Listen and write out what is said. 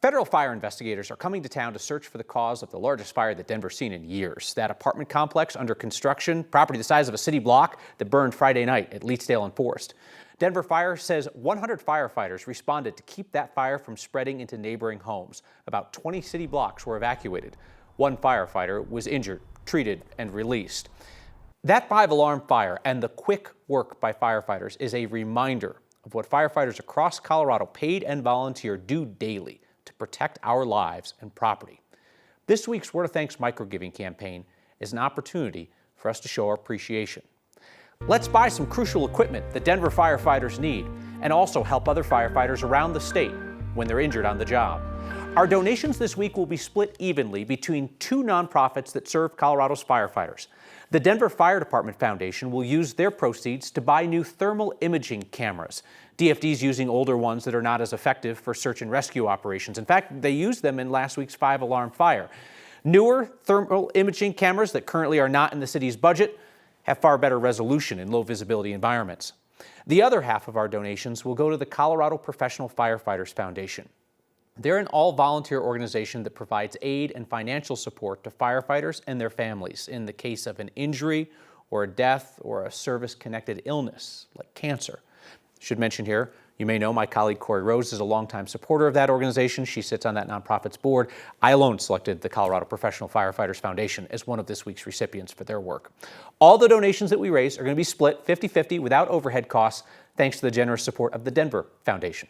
Federal fire investigators are coming to town to search for the cause of the largest fire that Denver's seen in years. That apartment complex under construction, property the size of a city block, that burned Friday night at Leetsdale and Forest. Denver Fire says 100 firefighters responded to keep that fire from spreading into neighboring homes. About 20 city blocks were evacuated. One firefighter was injured, treated, and released. That 5-alarm fire and the quick work by firefighters is a reminder of what firefighters across Colorado, paid and volunteer, do daily to protect our lives and property. This week's Word of Thanks microgiving campaign is an opportunity for us to show our appreciation. Let's buy some crucial equipment that Denver firefighters need and also help other firefighters around the state when they're injured on the job. Our donations this week will be split evenly between two nonprofits that serve Colorado's firefighters. The Denver Fire Department Foundation will use their proceeds to buy new thermal imaging cameras. DFD's using older ones that are not as effective for search and rescue operations. In fact, they used them in last week's 5-alarm fire. Newer thermal imaging cameras that currently are not in the city's budget have far better resolution in low visibility environments. The other half of our donations will go to the Colorado Professional Firefighters Foundation. They're an all-volunteer organization that provides aid and financial support to firefighters and their families in the case of an injury or a death or a service-connected illness like cancer. Should mention here, you may know my colleague Corey Rose is a longtime supporter of that organization. She sits on that nonprofit's board. I alone selected the Colorado Professional Firefighters Foundation as one of this week's recipients for their work. All the donations that we raise are going to be split 50-50 without overhead costs, thanks to the generous support of the Denver Foundation.